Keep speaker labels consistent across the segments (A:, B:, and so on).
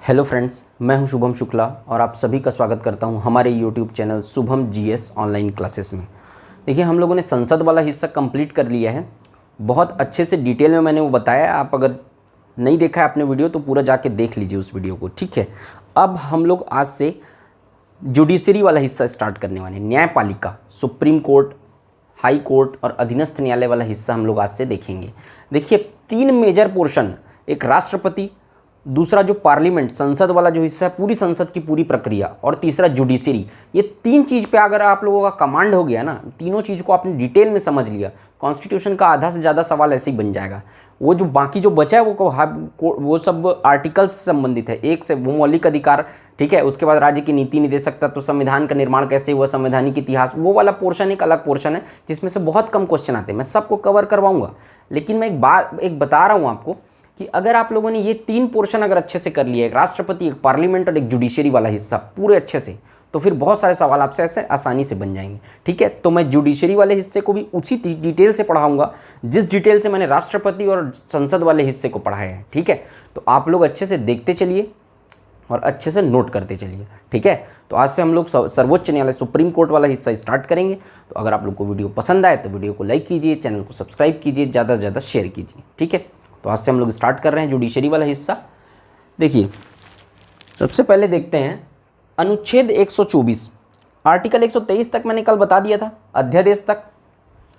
A: Hello friends, मैं हूं शुभम शुक्ला और आप सभी का स्वागत करता हूं हमारे YouTube channel Shubham GS online classes में। देखिए, हम लोगों ने संसद वाला हिस्सा कंप्लीट कर लिया है। बहुत अच्छे से डिटेल में मैंने वो बताया। आप अगर नहीं देखा है आपने वीडियो तो पूरा जाके देख लीजिए उस वीडियो को, ठीक है। अब हम लोग आज से जुडिशरी वाला हिस्सा स्टार्ट करने वाले हैं। न्यायपालिका, सुप्रीम कोर्ट, हाई कोर्ट और अधीनस्थ न्यायालय वाला हिस्सा हम लोग आज से देखेंगे। देखिए, 3 मेजर पोर्शन, एक राष्ट्रपति, दूसरा जो पार्लियामेंट संसद वाला जो हिस्सा है, पूरी संसद की पूरी प्रक्रिया, और तीसरा जुडिशरी। ये 3 चीज़ पे अगर आप लोगों का कमांड हो गया ना, तीनों चीज़ को आपने डिटेल में समझ लिया, कॉन्स्टिट्यूशन का आधा से ज़्यादा सवाल ऐसे ही बन जाएगा। वो जो बाकी जो बचा है वो सब आर्टिकल्स से संबंधित है। एक से वो मौलिक अधिकार, ठीक है। उसके बाद राज्य की नीति नहीं दे सकता, तो संविधान का निर्माण कैसे हुआ, संवैधानिक इतिहास, वो वाला पोर्शन एक अलग पोर्शन है जिसमें से बहुत कम क्वेश्चन आते हैं। मैं सबको कवर करवाऊंगा, लेकिन मैं एक बता रहा हूँ आपको कि अगर आप लोगों ने ये 3 पोर्शन अगर अच्छे से कर लिया, एक राष्ट्रपति, एक पार्लियामेंट और एक जुडिशरी वाला हिस्सा पूरे अच्छे से, तो फिर बहुत सारे सवाल आपसे ऐसे आसानी से बन जाएंगे, ठीक है। तो मैं जुडिशरी वाले हिस्से को भी उसी डिटेल से पढ़ाऊंगा जिस डिटेल से मैंने राष्ट्रपति और संसद वाले हिस्से को पढ़ाया है, ठीक है। तो आप लोग अच्छे से देखते चलिए और अच्छे से नोट करते चलिए, ठीक है। तो आज से हम लोग सर्वोच्च न्यायालय सुप्रीम कोर्ट वाला हिस्सा स्टार्ट करेंगे। तो अगर आप लोग को वीडियो पसंद आए तो वीडियो को लाइक कीजिए, चैनल को सब्सक्राइब कीजिए, ज़्यादा से ज़्यादा शेयर कीजिए, ठीक है। तो आज से हम लोग स्टार्ट कर रहे हैं जुडिशरी वाला हिस्सा। देखिए, सबसे पहले देखते हैं अनुच्छेद 124, आर्टिकल 123 तक मैंने कल बता दिया था, अध्यादेश तक।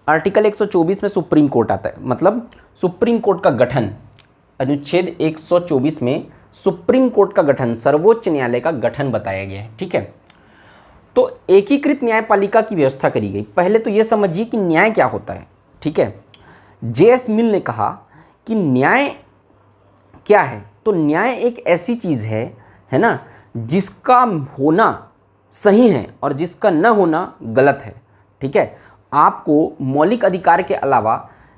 A: आर्टिकल 124 में सुप्रीम कोर्ट आता है, मतलब सुप्रीम कोर्ट का गठन। अनुच्छेद 124 में सुप्रीम कोर्ट का गठन, सर्वोच्च न्यायालय का गठन बताया गया है, ठीक है। तो एकीकृत न्यायपालिका की व्यवस्था करी गई। पहले तो यह समझिए कि न्याय क्या होता है, ठीक है। जेएस मिल ने कहा कि न्याय क्या है। तो न्याय एक ऐसी चीज़ है ना, जिसका होना सही है और जिसका न होना गलत है, ठीक है। आपको मौलिक अधिकार के अलावा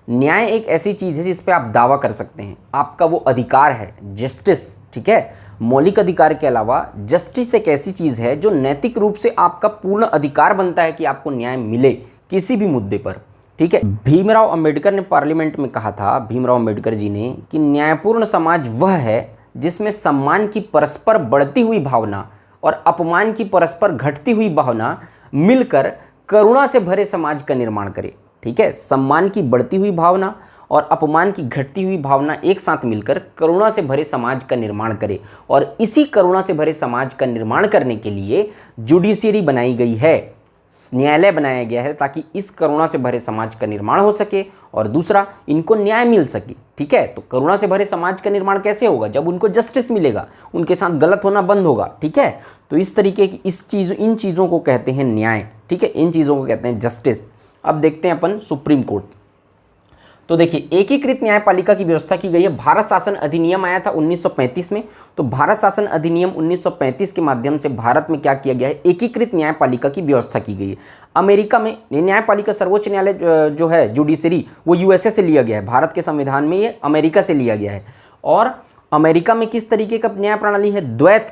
A: न्याय एक ऐसी चीज़ है जिस पे आप दावा कर सकते हैं, आपका वो अधिकार है, जस्टिस, ठीक है। मौलिक अधिकार के अलावा जस्टिस एक ऐसी चीज़ है जो नैतिक रूप से आपका पूर्ण अधिकार बनता है कि आपको न्याय मिले किसी भी मुद्दे पर, ठीक है। भीमराव अंबेडकर ने पार्लियामेंट में कहा था, भीमराव अंबेडकर जी ने, कि न्यायपूर्ण समाज वह है जिसमें सम्मान की परस्पर बढ़ती हुई भावना और अपमान की परस्पर घटती हुई भावना मिलकर करुणा से भरे समाज का निर्माण करे, ठीक है। सम्मान की बढ़ती हुई भावना और अपमान की घटती हुई भावना एक साथ मिलकर करुणा से भरे समाज का निर्माण करे, और इसी करुणा से भरे समाज का निर्माण करने के लिए जुडिशरी बनाई गई है, न्यायालय बनाया गया है, ताकि इस करुणा से भरे समाज का निर्माण हो सके और दूसरा इनको न्याय मिल सके, ठीक है। तो करुणा से भरे समाज का निर्माण कैसे होगा? जब उनको जस्टिस मिलेगा, उनके साथ गलत होना बंद होगा, ठीक है। तो इस तरीके की इन चीज़ों को कहते हैं न्याय, ठीक है। इन चीज़ों को कहते हैं जस्टिस। अब देखते हैं अपन सुप्रीम कोर्ट। तो देखिए, एकीकृत न्यायपालिका की व्यवस्था की गई है। भारत शासन अधिनियम आया था 1935 में। तो भारत शासन अधिनियम 1935 के माध्यम से भारत में क्या किया गया है, एकीकृत न्यायपालिका की व्यवस्था की गई है। अमेरिका में न्यायपालिका, सर्वोच्च न्यायालय जो है जुडिशरी, वो यूएसए से लिया गया है। भारत के संविधान में ये अमेरिका से लिया गया है। और अमेरिका में किस तरीके का न्याय प्रणाली है? द्वैत,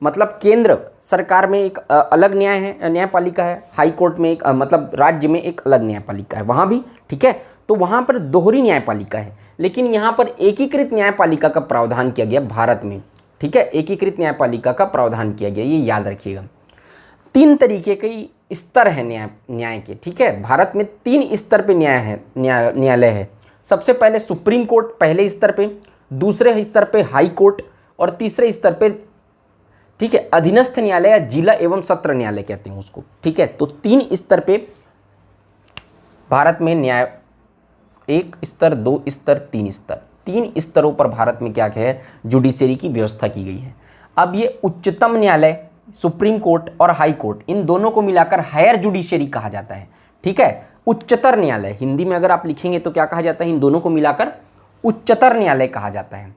A: मतलब केंद्र सरकार में एक अलग न्यायपालिका है, हाई कोर्ट में एक मतलब राज्य में एक अलग न्यायपालिका है वहाँ भी, ठीक है। तो वहाँ पर दोहरी न्यायपालिका है, लेकिन यहाँ पर एकीकृत न्यायपालिका का प्रावधान किया गया भारत में, ठीक है। एकीकृत न्यायपालिका का प्रावधान किया गया, ये याद रखिएगा। 3 तरीके के स्तर है न्याय के, ठीक है। भारत में 3 स्तर पे न्यायालय है। सबसे पहले सुप्रीम कोर्ट पहले स्तर पे, दूसरे स्तर पे हाई कोर्ट, और तीसरे स्तर पे, ठीक है, अधीनस्थ न्यायालय या जिला एवं सत्र न्यायालय कहते हैं उसको, ठीक है। तो 3 स्तर पे भारत में न्याय, 1 स्तर, 2 स्तर, 3 स्तर, 3 स्तरों पर भारत में क्या है, जुडिशरी की व्यवस्था की गई है। अब ये उच्चतम न्यायालय, सुप्रीम कोर्ट और हाई कोर्ट, इन दोनों को मिलाकर हायर जुडिशरी कहा जाता है, ठीक है। उच्चतर न्यायालय हिंदी में अगर आप लिखेंगे तो क्या कहा जाता है, इन दोनों को मिलाकर उच्चतर न्यायालय कहा जाता है।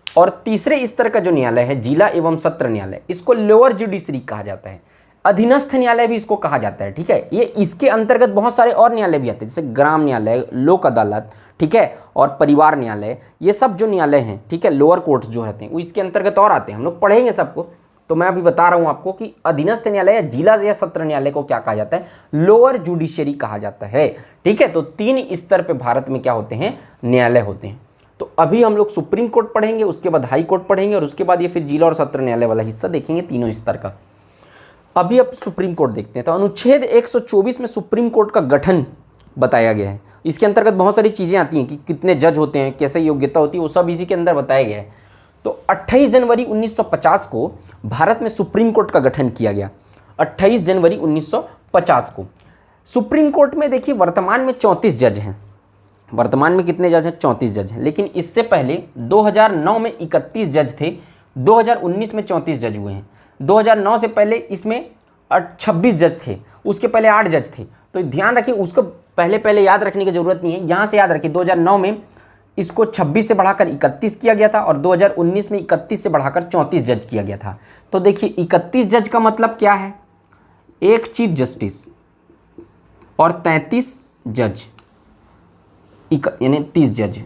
A: और तीसरे स्तर का जो न्यायालय है, जिला एवं सत्र न्यायालय, इसको लोअर जुडिशरी कहा जाता है। अधीनस्थ न्यायालय भी इसको कहा जाता है, ठीक है। ये इसके अंतर्गत बहुत सारे और न्यायालय भी आते हैं, जैसे ग्राम न्यायालय, लोक अदालत, ठीक है, और परिवार न्यायालय। ये सब जो न्यायालय हैं, ठीक है, लोअर कोर्ट्स जो रहते हैं, वो इसके अंतर्गत और आते हैं। हम लोग पढ़ेंगे सबको। तो मैं अभी बता रहा हूँ आपको कि अधीनस्थ न्यायालय या जिला या सत्र न्यायालय को क्या कहा जाता है, लोअर जुडिशरी कहा जाता है, ठीक है। तो 3 स्तर पे भारत में क्या होते हैं, न्यायालय होते हैं। तो अभी हम लोग सुप्रीम कोर्ट पढ़ेंगे, उसके बाद हाई कोर्ट पढ़ेंगे और उसके बाद ये फिर जिला और सत्र न्यायालय वाला हिस्सा देखेंगे, तीनों स्तर का। अभी अब सुप्रीम कोर्ट देखते हैं। तो अनुच्छेद 124 में सुप्रीम कोर्ट का गठन बताया गया है। इसके अंतर्गत बहुत सारी चीज़ें आती हैं कि कितने जज होते हैं, कैसे योग्यता होती है, वो सब इसी के अंदर बताया गया है। तो 28 जनवरी 1950 को भारत में सुप्रीम कोर्ट का गठन किया गया। 28 जनवरी 1950 को सुप्रीम कोर्ट में देखिए वर्तमान में 34 जज हैं। वर्तमान में कितने जज हैं? 34 जज हैं। लेकिन इससे पहले 2009 में 31 जज थे, 2019 में 34 जज हुए हैं। 2009 से पहले इसमें 26 जज थे, उसके पहले 8 जज थे। तो ध्यान रखिए, उसको पहले याद रखने की जरूरत नहीं है, यहाँ से याद रखिए। 2009 में इसको 26 से बढ़ाकर 31 किया गया था और 2019 में 31 से बढ़ाकर 34 जज किया गया था। तो देखिए 31 जज का मतलब क्या है? एक चीफ जस्टिस और 33 जज, यानी 30 जज।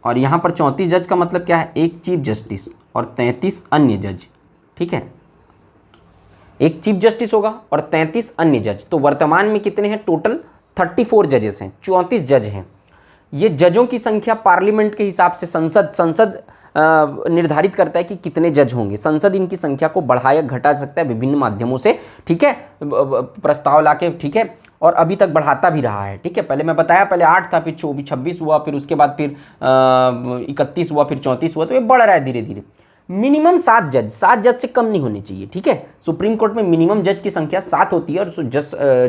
A: और यहाँ पर 34 जज का मतलब क्या है? एक चीफ जस्टिस और 33 अन्य जज। ठीक है, एक चीफ जस्टिस होगा और 33 अन्य जज। तो वर्तमान में कितने हैं? टोटल 34 जजेस हैं, 34 जज हैं। ये जजों की संख्या पार्लियामेंट के हिसाब से संसद निर्धारित करता है कि कितने जज होंगे। संसद इनकी संख्या को बढ़ा या घटा सकता है विभिन्न माध्यमों से, ठीक है, प्रस्ताव लाके, ठीक है, और अभी तक बढ़ाता भी रहा है। ठीक है, पहले मैं बताया, पहले 8 था, फिर 26 हुआ, फिर उसके बाद फिर 31 हुआ, फिर 34 हुआ। तो ये बढ़ रहा है धीरे धीरे। मिनिमम 7 जज से कम नहीं होने चाहिए। ठीक है, सुप्रीम कोर्ट में मिनिमम जज की संख्या 7 होती है और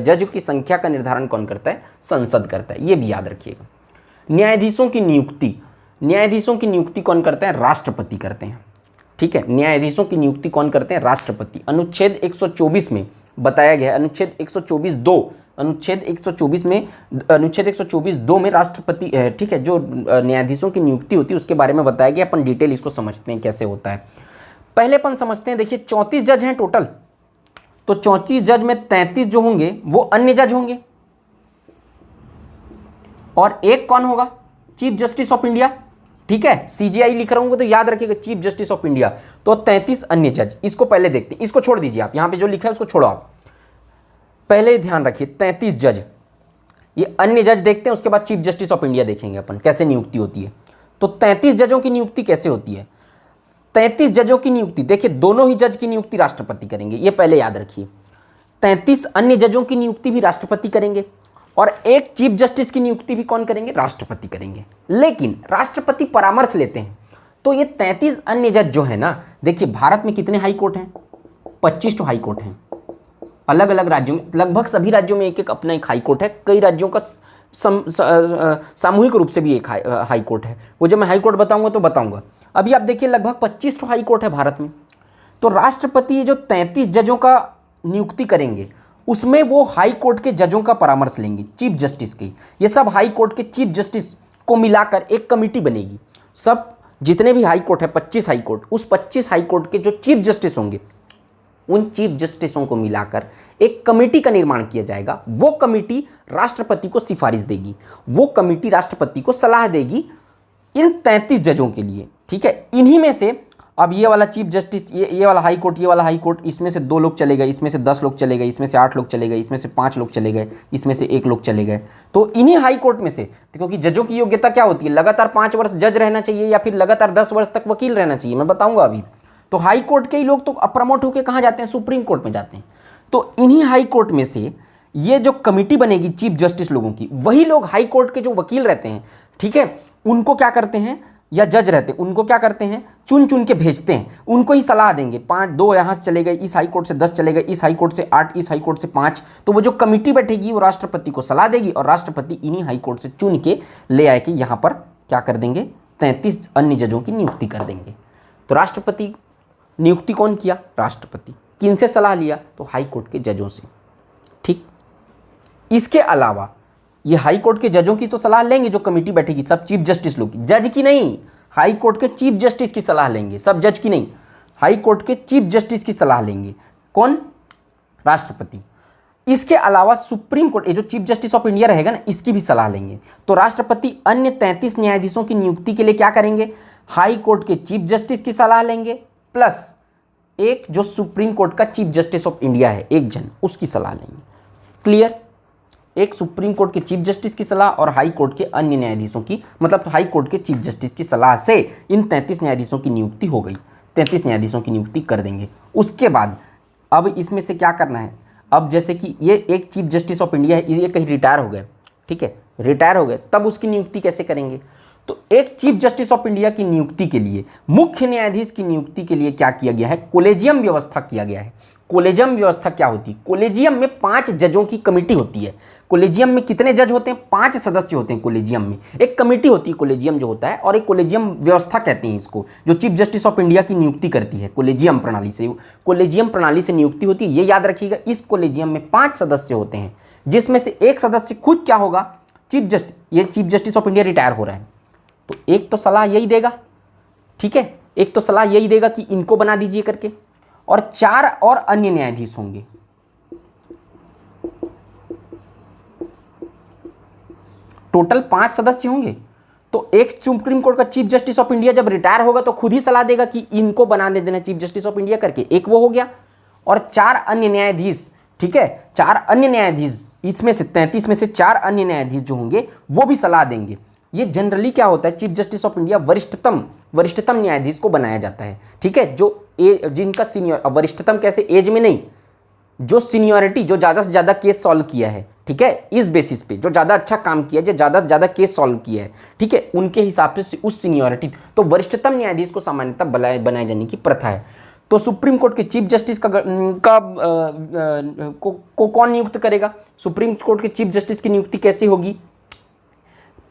A: जज की संख्या का निर्धारण कौन करता है? संसद करता है। ये भी याद रखिएगा। न्यायाधीशों की नियुक्ति कौन करते हैं? राष्ट्रपति करते हैं। ठीक है, न्यायाधीशों की नियुक्ति कौन करते हैं? राष्ट्रपति। अनुच्छेद 124 में बताया गया है, अनुच्छेद 124(2) में राष्ट्रपति, ठीक है, जो न्यायाधीशों की नियुक्ति होती है उसके बारे में बताया गया। अपन डिटेल इसको समझते हैं कैसे होता है। पहले अपन समझते हैं, देखिए 34 जज हैं टोटल। तो 34 जज में 33 जो होंगे वो अन्य जज होंगे और एक कौन होगा? Chief justice of India. ठीक है, सीजीआई लिख रहा हूं तो याद रखिएगा, चीफ जस्टिस ऑफ इंडिया। तो 33 अन्य जज। इसको पहले देखते हैं, इसको छोड़ दीजिए आप, यहां पे जो लिखा है उसको छोड़ो आप, पहले ध्यान रखिए 33 जज। ये अन्य जज देखते हैं, उसके बाद चीफ जस्टिस ऑफ इंडिया देखेंगे अपन कैसे नियुक्ति होती है। तो 33 जजों की नियुक्ति कैसे होती है? 33 जजों की नियुक्ति, देखिए दोनों ही जज की नियुक्ति राष्ट्रपति करेंगे, ये पहले याद रखिए। 33 अन्य जजों की नियुक्ति भी राष्ट्रपति करेंगे और एक चीफ जस्टिस की नियुक्ति भी कौन करेंगे? राष्ट्रपति करेंगे। लेकिन राष्ट्रपति परामर्श लेते हैं। तो ये 33 अन्य जज जो है ना, देखिए भारत में कितने हाई कोर्ट हैं? 25 हाई कोर्ट हैं। अलग अलग राज्यों में, लगभग सभी राज्यों में एक एक अपना एक हाई कोर्ट है। कई राज्यों का सामूहिक रूप से भी एक हाई कोर्ट है। वो जब मैं हाई कोर्ट बताऊंगा तो बताऊंगा। अभी आप देखिए लगभग 25 हाई कोर्ट है भारत में। तो राष्ट्रपति जो 33 जजों का नियुक्ति करेंगे उसमें वो हाई कोर्ट के जजों का परामर्श लेंगे, चीफ जस्टिस के। ये सब हाई कोर्ट के चीफ जस्टिस को मिलाकर एक कमेटी बनेगी। सब जितने भी हाई कोर्ट है, 25 हाई कोर्ट, उस 25 हाई कोर्ट के जो चीफ जस्टिस होंगे उन चीफ जस्टिसों को मिलाकर एक कमेटी का निर्माण किया जाएगा। वो कमेटी राष्ट्रपति को सिफारिश देगी, वो कमेटी राष्ट्रपति को सलाह देगी इन 33 जजों के लिए। ठीक है, इन्हीं में से अब ये वाला चीफ जस्टिस, ये वाला हाई कोर्ट, ये वाला हाई कोर्ट, इसमें से 2 लोग चले गए, इसमें से 10 लोग चले गए, इसमें से 8 लोग चले गए, इसमें से 5 लोग चले गए, इसमें से 1 लोग चले गए। तो इन्हीं हाई कोर्ट में से, क्योंकि जजों की योग्यता क्या होती है? लगातार 5 वर्ष जज रहना चाहिए या फिर लगातार 10 वर्ष तक वकील रहना चाहिए, मैं बताऊंगा अभी। तो हाई कोर्ट के ही लोग तो प्रमोट होकर कहाँ जाते हैं? सुप्रीम कोर्ट में जाते हैं। तो इन्हीं हाई कोर्ट में से ये जो कमेटी बनेगी चीफ जस्टिस लोगों की, वही लोग हाई कोर्ट के जो वकील रहते हैं, ठीक है, उनको क्या करते हैं, या जज रहते हैं, उनको क्या करते हैं? चुन चुन के भेजते हैं, उनको ही सलाह देंगे। 2 यहाँ से चले गए, इस हाई कोर्ट से 10 चले गए, इस हाई कोर्ट से 8, इस हाई कोर्ट से 5। तो वो जो कमेटी बैठेगी वो राष्ट्रपति को सलाह देगी और राष्ट्रपति इन्हीं हाई कोर्ट से चुन के ले आए कि यहाँ पर क्या कर देंगे? 33 अन्य जजों की नियुक्ति कर देंगे। तो राष्ट्रपति नियुक्ति कौन किया? राष्ट्रपति। किनसे सलाह लिया? तो हाई कोर्ट के जजों से। ठीक, इसके अलावा ये हाई कोर्ट के जजों की तो सलाह लेंगे, जो कमेटी बैठेगी, सब चीफ जस्टिस लोग की, जज की नहीं, हाई कोर्ट के चीफ जस्टिस की सलाह लेंगे, सब जज की नहीं, हाई कोर्ट के चीफ जस्टिस की सलाह लेंगे। कौन? राष्ट्रपति। इसके अलावा सुप्रीम कोर्ट, ये जो चीफ जस्टिस ऑफ इंडिया रहेगा ना, इसकी भी सलाह लेंगे। तो राष्ट्रपति अन्य 33 न्यायाधीशों की नियुक्ति के लिए क्या करेंगे? हाई कोर्ट के चीफ जस्टिस की सलाह लेंगे, प्लस एक जो सुप्रीम कोर्ट का चीफ जस्टिस ऑफ इंडिया है, एक जन, उसकी सलाह लेंगे। क्लियर? एक सुप्रीम कोर्ट के चीफ जस्टिस की सलाह और हाई कोर्ट के अन्य न्यायाधीशों की, मतलब हाई कोर्ट के चीफ जस्टिस की सलाह से इन 33 न्यायाधीशों की नियुक्ति हो गई। 33 न्यायाधीशों की नियुक्ति कर देंगे। उसके बाद अब इसमें से क्या करना है, अब जैसे कि ये एक चीफ जस्टिस ऑफ इंडिया है, ये कहीं रिटायर हो गए, ठीक है, रिटायर हो गए, तब उसकी नियुक्ति कैसे करेंगे। तो एक चीफ जस्टिस ऑफ इंडिया की नियुक्ति के लिए, मुख्य न्यायाधीश की नियुक्ति के लिए क्या किया गया है, कोलेजियम व्यवस्था किया गया है। कोलेजियम व्यवस्था क्या होती है, कोलेजियम में 5 जजों की कमेटी होती है। कोलेजियम में कितने जज होते हैं, 5 सदस्य होते हैं कोलेजियम में। एक कमेटी होती है कोलेजियम जो होता है, और एक कोलेजियम व्यवस्था कहते हैं इसको, जो चीफ जस्टिस ऑफ इंडिया की नियुक्ति करती है कोलेजियम प्रणाली से। कोलेजियम प्रणाली से नियुक्ति होती है, ये याद रखिएगा। इस कोलेजियम में 5 सदस्य होते हैं, जिसमें से एक सदस्य खुद क्या होगा, चीफ जस्टिस। ये chief justice of India retire हो रहा है, तो एक तो सलाह यही देगा, ठीक है, एक तो सलाह यही देगा कि इनको बना दीजिए करके, और 4 और अन्य न्यायाधीश होंगे। टोटल 5 सदस्य होंगे। तो एक सुप्रीम कोर्ट का चीफ जस्टिस ऑफ इंडिया जब रिटायर होगा तो खुद ही सलाह देगा कि इनको बना देना चीफ जस्टिस ऑफ इंडिया करके, एक वो हो गया, और 4 अन्य न्यायाधीश, ठीक है, 4 अन्य न्यायाधीश, इसमें से 33 में से 4 अन्य न्यायाधीश जो होंगे वो भी सलाह देंगे। ये जनरली क्या होता है, चीफ जस्टिस ऑफ इंडिया वरिष्ठतम न्यायाधीश को बनाया जाता है, ठीक है, जो जिनका सीनियर, वरिष्ठतम कैसे, एज में नहीं, जो सीनियरिटी, जो ज़्यादा से ज़्यादा केस सॉल्व किया है, ठीक है, इस बेसिस पे जो ज़्यादा अच्छा काम किया है, जो ज़्यादा से ज़्यादा केस सॉल्व किया है, ठीक है, उनके हिसाब से उस सीनियरिटी, तो वरिष्ठतम न्यायाधीश को सामान्यतः बनाए जाने की प्रथा है। तो सुप्रीम कोर्ट के चीफ जस्टिस को कौन नियुक्त करेगा, सुप्रीम कोर्ट के चीफ जस्टिस की नियुक्ति कैसे होगी,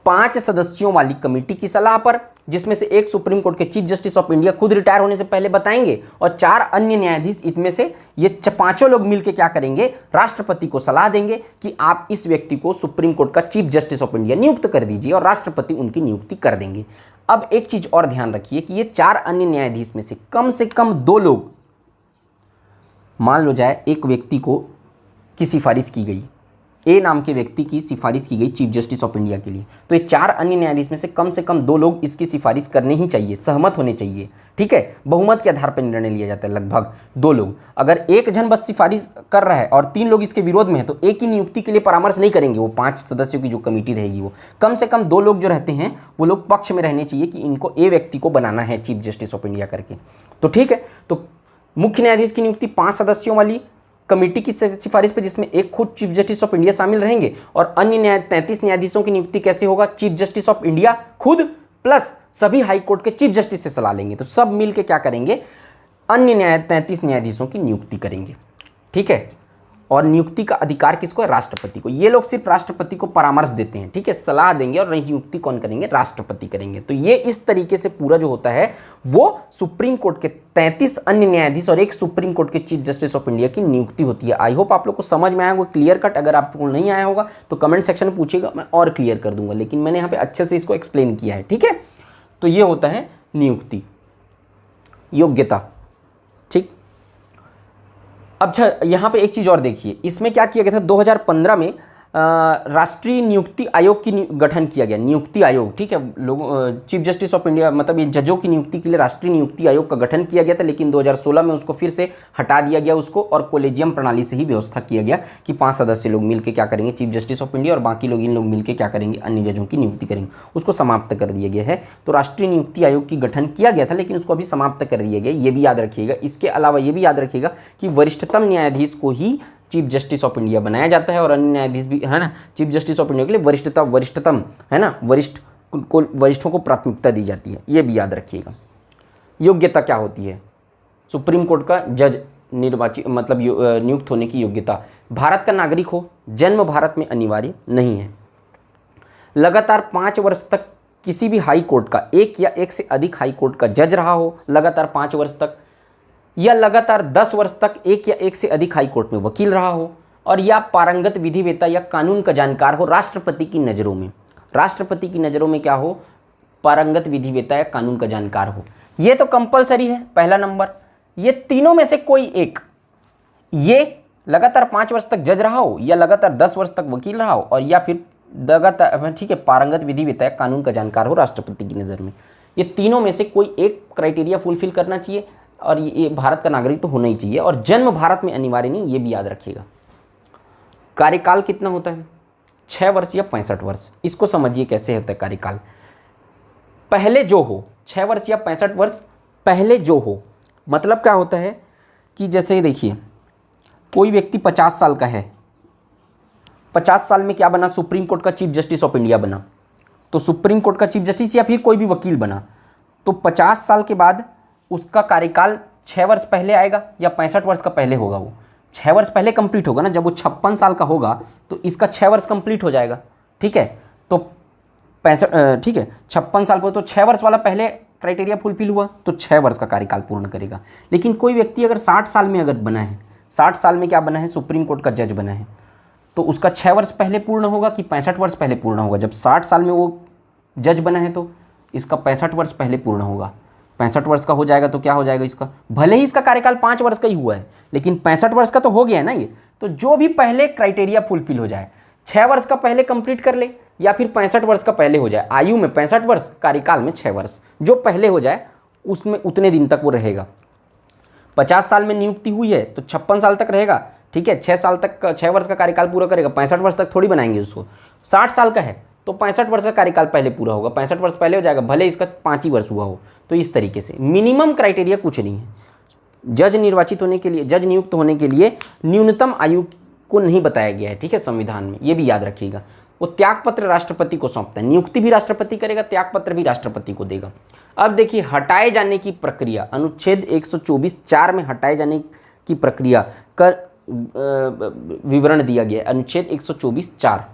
A: 5 सदस्यों वाली कमेटी की सलाह पर, जिसमें से एक सुप्रीम कोर्ट के चीफ जस्टिस ऑफ इंडिया खुद रिटायर होने से पहले बताएंगे, और 4 अन्य न्यायाधीश, इनमें से ये 5 लोग मिलकर क्या करेंगे, राष्ट्रपति को सलाह देंगे कि आप इस व्यक्ति को सुप्रीम कोर्ट का चीफ जस्टिस ऑफ इंडिया नियुक्त कर दीजिए, और राष्ट्रपति उनकी नियुक्ति कर देंगे। अब एक चीज और ध्यान रखिए कि ये 4 अन्य न्यायाधीश में से कम 2 लोग, मान लो जाए एक व्यक्ति को की सिफारिश की गई, ए नाम के व्यक्ति की सिफारिश की गई चीफ जस्टिस ऑफ इंडिया के लिए, तो ये 4 अन्य न्यायाधीश में से कम 2 लोग इसकी सिफारिश करने ही चाहिए, सहमत होने चाहिए, ठीक है, बहुमत के आधार पर निर्णय लिया जाता है, लगभग 2 लोग। अगर एक जन बस सिफारिश कर रहा है और 3 लोग इसके विरोध में है, तो एक ही नियुक्ति के लिए परामर्श नहीं करेंगे, वो 5 सदस्यों की जो कमेटी रहेगी, वो कम से कम 2 लोग जो रहते हैं वो लोग पक्ष में रहने चाहिए कि इनको ए व्यक्ति को बनाना है चीफ जस्टिस ऑफ इंडिया करके। तो ठीक है, तो मुख्य न्यायाधीश की नियुक्ति 5 सदस्यों वाली कमेटी की सिफारिश पे, जिसमें एक खुद चीफ जस्टिस ऑफ इंडिया शामिल रहेंगे, और अन्य 33 न्यायाधीशों की नियुक्ति कैसे होगा, चीफ जस्टिस ऑफ इंडिया खुद प्लस सभी हाई कोर्ट के चीफ जस्टिस से सलाह लेंगे। तो सब मिलके क्या करेंगे, अन्य 33 न्यायाधीशों की नियुक्ति करेंगे, ठीक है, और नियुक्ति का अधिकार किसको है, राष्ट्रपति को। ये लोग सिर्फ राष्ट्रपति को परामर्श देते हैं, ठीक है, सलाह देंगे, और नियुक्ति कौन करेंगे, राष्ट्रपति करेंगे। तो ये इस तरीके से पूरा जो होता है वो सुप्रीम कोर्ट के 33 अन्य न्यायाधीश और एक सुप्रीम कोर्ट के चीफ जस्टिस ऑफ इंडिया की नियुक्ति होती है। आई होप आप लोग को समझ में आया होगा, क्लियर कट। अगर आपको नहीं आया होगा तो कमेंट सेक्शन में पूछिएगा, मैं और क्लियर कर दूंगा, लेकिन मैंने यहाँ पे अच्छे से इसको एक्सप्लेन किया है, ठीक है। तो ये होता है नियुक्ति, योग्यता, ठीक। अच्छा, यहाँ पे एक चीज़ और देखिए, इसमें क्या किया गया था, 2015 में राष्ट्रीय नियुक्ति आयोग की गठन किया गया, नियुक्ति आयोग, ठीक है, लोगों चीफ जस्टिस ऑफ इंडिया, मतलब ये जजों की नियुक्ति के लिए राष्ट्रीय नियुक्ति आयोग का गठन किया गया था, लेकिन 2016 में उसको फिर से हटा दिया गया उसको, और कोलेजियम प्रणाली से ही व्यवस्था किया गया कि 5 सदस्य लोग मिलकर क्या करेंगे, चीफ जस्टिस ऑफ इंडिया, और बाकी लोग इन लोग मिलकर क्या करेंगे, अन्य जजों की नियुक्ति करेंगे, उसको समाप्त कर दिया गया है। तो राष्ट्रीय नियुक्ति आयोग की गठन किया गया था, लेकिन उसको अभी समाप्त कर दिया गया, ये भी याद रखिएगा। इसके अलावा ये भी याद रखिएगा कि वरिष्ठतम न्यायाधीश को ही चीफ जस्टिस ऑफ इंडिया बनाया जाता है, और अन्य न्यायाधीश भी, है ना, चीफ जस्टिस ऑफ इंडिया के लिए वरिष्ठतम, है ना, वरिष्ठों को प्राथमिकता दी जाती है, ये भी याद रखिएगा। योग्यता क्या होती है, सुप्रीम कोर्ट का जज निर्वाचित, मतलब नियुक्त होने की योग्यता, भारत का नागरिक हो, जन्म भारत में अनिवार्य नहीं है, लगातार 5 वर्ष तक किसी भी हाई कोर्ट का, एक या एक से अधिक हाई कोर्ट का जज रहा हो लगातार 5 वर्ष तक, या लगातार 10 वर्ष तक एक या एक से अधिक हाई कोर्ट में वकील रहा हो, और या पारंगत विधिवेता या कानून का जानकार हो राष्ट्रपति की नज़रों में। राष्ट्रपति की नज़रों में क्या हो, पारंगत विधिवेता या कानून का जानकार हो। ये तो कंपलसरी है, पहला नंबर। ये तीनों में से कोई एक, ये लगातार 5 वर्ष तक जज रहा हो, या लगातार 10 वर्ष तक वकील रहा हो, और या फिर लगातार, ठीक है, पारंगत विधिवेता या कानून का जानकार हो राष्ट्रपति की नज़र में। ये तीनों में से कोई एक क्राइटेरिया फुलफिल करना चाहिए, और ये भारत का नागरिक तो होना ही चाहिए, और जन्म भारत में अनिवार्य नहीं, ये भी याद रखिएगा। कार्यकाल कितना होता है, 6 वर्ष या 65 वर्ष। इसको समझिए कैसे होता है कार्यकाल। पहले जो हो, 6 वर्ष या 65 वर्ष पहले जो हो, मतलब क्या होता है कि जैसे देखिए कोई व्यक्ति 50 साल का है, 50 साल में क्या बना, सुप्रीम कोर्ट का चीफ जस्टिस ऑफ इंडिया बना, तो सुप्रीम कोर्ट का चीफ जस्टिस या फिर कोई भी वकील बना, तो 50 साल के बाद उसका कार्यकाल 6 वर्ष पहले आएगा या 65 वर्ष का पहले होगा। वो 6 वर्ष पहले कंप्लीट होगा ना, जब वो 56 साल का होगा तो इसका 6 वर्ष कंप्लीट हो जाएगा। ठीक है, तो 65, ठीक है, 56 साल पर तो 6 वर्ष वाला पहले क्राइटेरिया फुलफिल हुआ तो 6 वर्ष का कार्यकाल पूर्ण करेगा। लेकिन कोई व्यक्ति अगर 60 साल में अगर बना है, 60 साल में क्या बना है, सुप्रीम कोर्ट का जज बना है, तो उसका 6 वर्ष पहले पूर्ण होगा कि 65 वर्ष पहले पूर्ण होगा। जब 60 साल में वो जज बना है तो इसका 65 वर्ष पहले पूर्ण होगा। 65 वर्ष का हो जाएगा तो क्या हो जाएगा इसका, भले ही इसका कार्यकाल 5 वर्ष का ही हुआ है लेकिन 65 वर्ष का तो हो गया है ना ये। तो जो भी पहले क्राइटेरिया फुलफिल हो जाए, 6 वर्ष का पहले कंप्लीट कर ले या फिर 65 वर्ष का पहले हो जाए, आयु में 65 वर्ष, कार्यकाल में 6 वर्ष, जो पहले हो जाए उसमें उतने दिन तक वो रहेगा। 50 साल में नियुक्ति हुई है तो 56 साल तक रहेगा। ठीक है, 6 साल तक 6 वर्ष का कार्यकाल पूरा करेगा, 65 वर्ष तक थोड़ी बनाएंगे उसको। 60 साल का है तो 65 वर्ष का कार्यकाल पहले पूरा होगा, 65 वर्ष पहले हो जाएगा, भले इसका 5 ही वर्ष हुआ हो। तो इस तरीके से मिनिमम क्राइटेरिया कुछ नहीं है। जज निर्वाचित होने के लिए, जज नियुक्त होने के लिए न्यूनतम आयु को नहीं बताया गया है। ठीक है, संविधान में ये भी याद रखिएगा। वो त्यागपत्र राष्ट्रपति को सौंपता है, नियुक्ति भी राष्ट्रपति करेगा, त्यागपत्र भी राष्ट्रपति को देगा। अब देखिए हटाए जाने की प्रक्रिया, अनुच्छेद 124(4) में हटाए जाने की प्रक्रिया का विवरण दिया गया है। अनुच्छेद 124(4)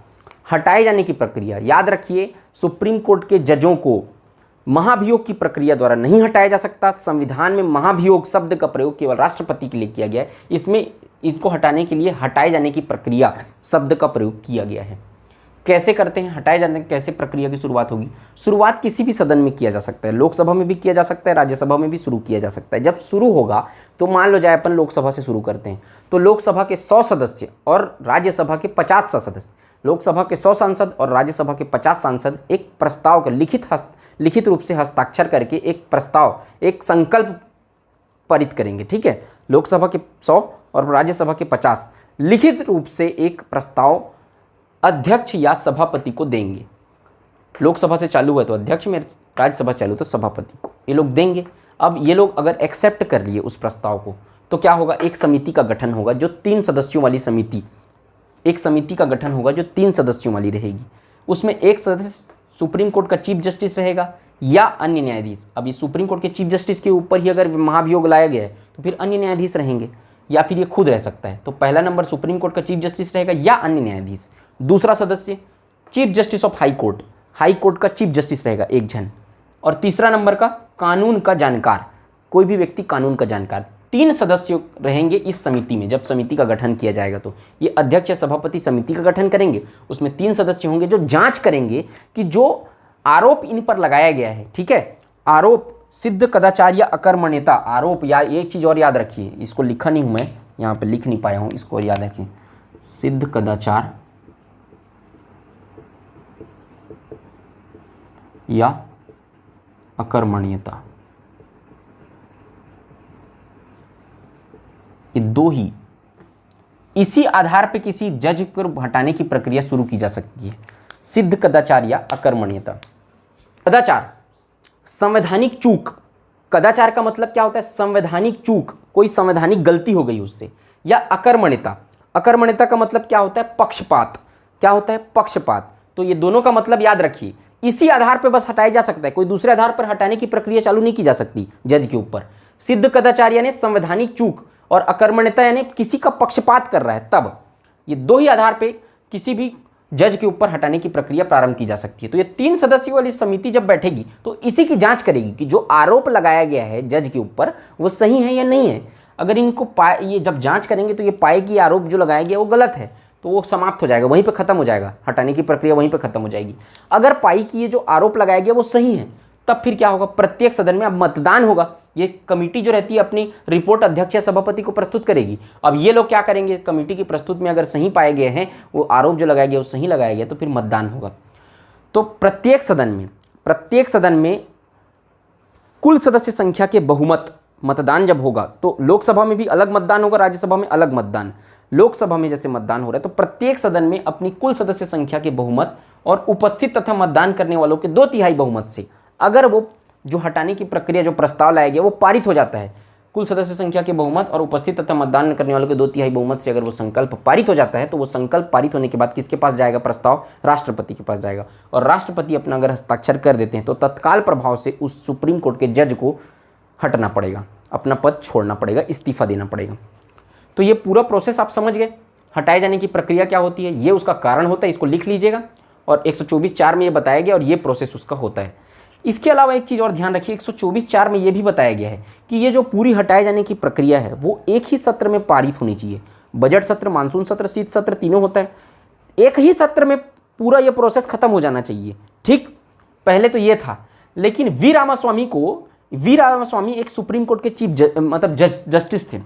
A: हटाए जाने की प्रक्रिया, याद रखिए सुप्रीम कोर्ट के जजों को महाभियोग की प्रक्रिया द्वारा नहीं हटाया जा सकता। संविधान में महाभियोग शब्द का प्रयोग केवल राष्ट्रपति के लिए किया गया है। इसमें इसको हटाने के लिए हटाए जाने की प्रक्रिया शब्द का प्रयोग किया गया है। कैसे करते हैं हटाए जाने की, कैसे प्रक्रिया की शुरुआत होगी? शुरुआत किसी भी सदन में किया जा सकता है, लोकसभा में भी किया जा सकता है, राज्यसभा में भी शुरू किया जा सकता है। जब शुरू होगा तो मान लो जाए अपन लोकसभा से शुरू करते हैं तो लोकसभा के 100 सदस्य और राज्यसभा के 50 सदस्य, लोकसभा के 100 सांसद और राज्यसभा के 50 सांसद एक प्रस्ताव का लिखित रूप से हस्ताक्षर करके एक प्रस्ताव, एक संकल्प पारित करेंगे। ठीक है, लोकसभा के 100 और राज्यसभा के 50 लिखित रूप से एक प्रस्ताव अध्यक्ष या सभापति को देंगे। लोकसभा से चालू है तो अध्यक्ष में, राज्यसभा चालू तो सभापति को, ये लोग देंगे। अब ये लोग अगर एक्सेप्ट कर लिए उस प्रस्ताव को तो क्या होगा, एक समिति का गठन होगा जो 3 सदस्यों वाली समिति, एक समिति का गठन होगा जो 3 सदस्यों वाली रहेगी। उसमें एक सदस्य सुप्रीम कोर्ट का चीफ जस्टिस रहेगा या अन्य न्यायाधीश। अभी सुप्रीम कोर्ट के चीफ जस्टिस के ऊपर ही अगर महाभियोग लाया गया है तो फिर अन्य न्यायाधीश रहेंगे या फिर ये खुद रह सकता है। तो पहला नंबर सुप्रीम कोर्ट का चीफ जस्टिस रहेगा या अन्य न्यायाधीश। दूसरा सदस्य chief justice of high court का चीफ जस्टिस रहेगा एक जन। और तीसरा नंबर का कानून का जानकार, कोई भी व्यक्ति कानून का जानकार। 3 सदस्य रहेंगे इस समिति में। जब समिति का गठन किया जाएगा तो ये अध्यक्ष या सभापति समिति का गठन करेंगे, उसमें 3 सदस्य होंगे जो जांच करेंगे कि जो आरोप इन पर लगाया गया है, ठीक है, आरोप सिद्ध कदाचार या अकर्मण्यता आरोप, या एक चीज़ और याद रखिए, इसको लिखा नहीं हूँ मैं, यहाँ पे लिख नहीं पाया हूँ, इसको याद रखिए, सिद्ध कदाचार या अकर्मण्यता, ये 2 ही, इसी आधार पे किसी जज पर हटाने की प्रक्रिया शुरू की जा सकती है। सिद्ध कदाचार या अकर्मण्यता। कदाचार संवैधानिक चूक, कदाचार का मतलब क्या होता है, संवैधानिक चूक, कोई संवैधानिक गलती हो गई उससे। या अकर्मण्यता, अकर्मण्यता का मतलब क्या होता है, पक्षपात। क्या होता है, पक्षपात। तो ये दोनों का मतलब याद रखिए, इसी आधार पर बस हटाया जा सकता है, कोई दूसरे आधार पर हटाने की प्रक्रिया चालू नहीं की जा सकती जज के ऊपर। सिद्ध कदाचार यानी संवैधानिक चूक और अकर्मण्यता यानी किसी का पक्षपात कर रहा है, तब ये 2 ही आधार पे किसी भी जज के ऊपर हटाने की प्रक्रिया प्रारंभ की जा सकती है। तो ये 3 सदस्यों वाली समिति जब बैठेगी तो इसी की जांच करेगी कि जो आरोप लगाया गया है जज के ऊपर वो सही है या नहीं है। अगर इनको ये जब जांच करेंगे तो ये पाए कि आरोप जो लगाया गया वो गलत है तो वो समाप्त हो जाएगा, वहीं पे खत्म हो जाएगा, हटाने की प्रक्रिया वहीं पे खत्म हो जाएगी। अगर पाई कि ये जो आरोप लगाया गया वो सही है, तब फिर क्या होगा, प्रत्येक सदन में अब मतदान होगा। ये कमेटी जो रहती है अपनी रिपोर्ट अध्यक्ष या सभापति को प्रस्तुत करेगी। अब ये लोग क्या करेंगे, कमेटी की प्रस्तुत में अगर सही पाए गए हैं, वो आरोप जो लगाया गया वो सही लगाया गया, तो फिर मतदान होगा। तो प्रत्येक सदन में कुल सदस्य संख्या के बहुमत मतदान जब होगा तो लोकसभा में भी अलग मतदान होगा, राज्यसभा में अलग मतदान। लोकसभा में जैसे मतदान हो रहा है तो प्रत्येक सदन में अपनी कुल सदस्य संख्या के बहुमत और उपस्थित तथा मतदान करने वालों के 2/3 बहुमत से अगर वो जो हटाने की प्रक्रिया, जो प्रस्ताव लाया गया वो पारित हो जाता है, कुल सदस्य संख्या के बहुमत और उपस्थित तथा मतदान करने वालों के 2/3 बहुमत से अगर वो संकल्प पारित हो जाता है तो वो संकल्प पारित होने के बाद किसके पास जाएगा? प्रस्ताव राष्ट्रपति के पास जाएगा। और राष्ट्रपति अपना अगर हस्ताक्षर कर देते हैं तो तत्काल प्रभाव से उस सुप्रीम कोर्ट के जज को हटना पड़ेगा, अपना पद छोड़ना पड़ेगा, इस्तीफा देना पड़ेगा। तो ये पूरा प्रोसेस आप समझ गए। हटाए जाने की प्रक्रिया क्या होती है, ये उसका कारण होता है, इसको लिख लीजिएगा। और 124(4) में ये बताया गया और ये प्रोसेस उसका होता है। इसके अलावा एक चीज़ और ध्यान रखिए, 124(4) में ये भी बताया गया है कि ये जो पूरी हटाए जाने की प्रक्रिया है वो एक ही सत्र में पारित होनी चाहिए। बजट सत्र, मानसून सत्र, शीत सत्र तीनों होता है, एक ही सत्र में पूरा ये प्रोसेस खत्म हो जाना चाहिए। ठीक, पहले तो ये था, लेकिन वी रामास्वामी एक सुप्रीम कोर्ट के चीफ जस्टिस थे।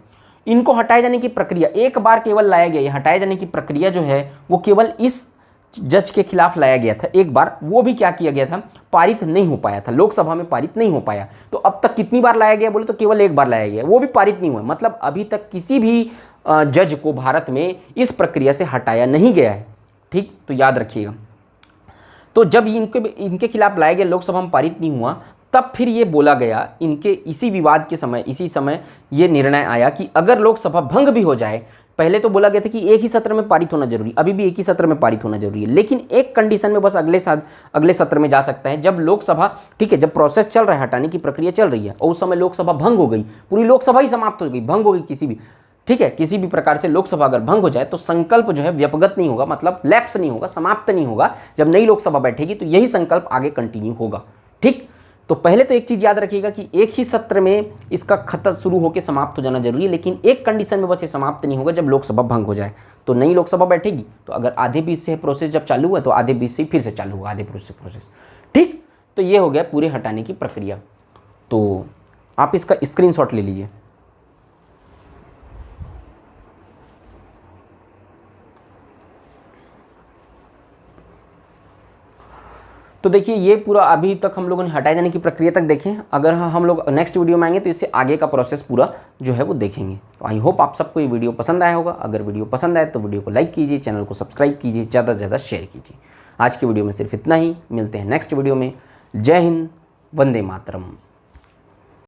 A: इनको हटाए जाने की प्रक्रिया एक बार केवल लाया गया, ये हटाए जाने की प्रक्रिया जो है वो केवल इस जज के खिलाफ लाया गया था एक बार, वो भी क्या किया गया था, पारित नहीं हो पाया था, लोकसभा में पारित नहीं हो पाया। तो अब तक कितनी बार लाया गया बोले तो केवल एक बार लाया गया, वो भी पारित नहीं हुआ। मतलब अभी तक किसी भी जज को भारत में इस प्रक्रिया से हटाया नहीं गया है। ठीक, तो याद रखिएगा। तो जब इनके खिलाफ लाया गया, लोकसभा में पारित नहीं हुआ, तब फिर ये बोला गया, इनके इसी विवाद के समय, इसी समय ये निर्णय आया कि अगर लोकसभा भंग भी हो जाए, पहले तो बोला गया था कि एक ही सत्र में पारित होना जरूरी, अभी भी एक ही सत्र में पारित होना जरूरी है, लेकिन एक कंडीशन में बस अगले सत्र में जा सकता है, जब लोकसभा, ठीक है, जब प्रोसेस चल रहा है, हटाने की प्रक्रिया चल रही है और उस समय लोकसभा भंग हो गई, पूरी लोकसभा ही समाप्त हो गई, भंग हो गई किसी भी, ठीक है, किसी भी प्रकार से लोकसभा अगर भंग हो जाए तो संकल्प जो है व्यपगत नहीं होगा, मतलब लैप्स नहीं होगा, समाप्त नहीं होगा। जब नई लोकसभा बैठेगी तो यही संकल्प आगे कंटिन्यू होगा। ठीक, तो पहले तो एक चीज़ याद रखिएगा कि एक ही सत्र में इसका खत्म शुरू होकर समाप्त हो जाना जरूरी है, लेकिन एक कंडीशन में बस ये समाप्त नहीं होगा, जब लोकसभा भंग हो जाए। तो नई लोकसभा बैठेगी तो अगर आधे बीच से प्रोसेस जब चालू हुआ तो आधे बीच से फिर से चालू हुआ, आधे बीच से प्रोसेस। ठीक, तो ये हो गया पूरे हटाने की प्रक्रिया। तो आप इसका स्क्रीनशॉट ले लीजिए। तो देखिए ये पूरा अभी तक हम लोगों ने हटाए जाने की प्रक्रिया तक देखें। अगर हम लोग नेक्स्ट वीडियो में आएंगे तो इससे आगे का प्रोसेस पूरा जो है वो देखेंगे। तो आई होप आप सबको ये वीडियो पसंद आया होगा। अगर वीडियो पसंद आए तो वीडियो को लाइक कीजिए, चैनल को सब्सक्राइब कीजिए, ज़्यादा से ज़्यादा शेयर कीजिए। आज की वीडियो में सिर्फ इतना ही, मिलते हैं नेक्स्ट वीडियो में। जय हिंद, वंदे मातरम।